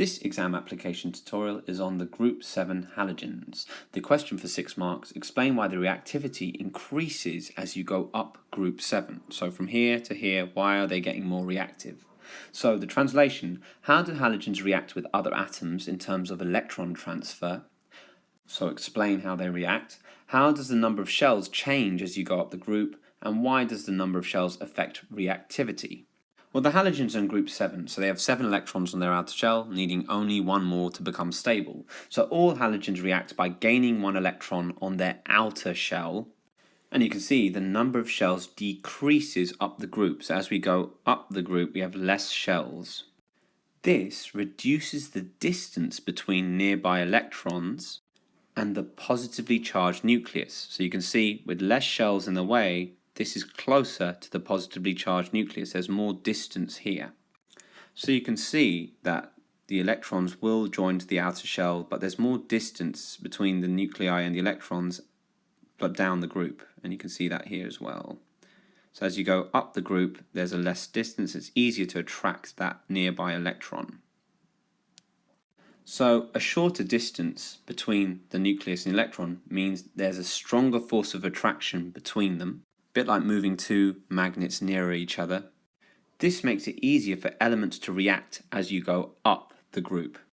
This exam application tutorial is on the Group 7 halogens. The question for 6 marks, explain why the reactivity increases as you go up Group 7. So from here to here, why are they getting more reactive? So the translation, how do halogens react with other atoms in terms of electron transfer? So explain how they react. How does the number of shells change as you go up the group? And why does the number of shells affect reactivity? Well, the halogens are in group 7, so they have 7 electrons on their outer shell, needing only 1 more to become stable. So all halogens react by gaining 1 electron on their outer shell. And you can see the number of shells decreases up the group. So as we go up the group, we have less shells. This reduces the distance between nearby electrons and the positively charged nucleus. So you can see with less shells in the way, this is closer to the positively charged nucleus. There's more distance here. So you can see that the electrons will join to the outer shell, but there's more distance between the nuclei and the electrons but down the group. And you can see that here as well. So as you go up the group, there's a less distance. It's easier to attract that nearby electron. So a shorter distance between the nucleus and the electron means there's a stronger force of attraction between them, a bit like moving two magnets nearer each other. This makes it easier for elements to react as you go up the group.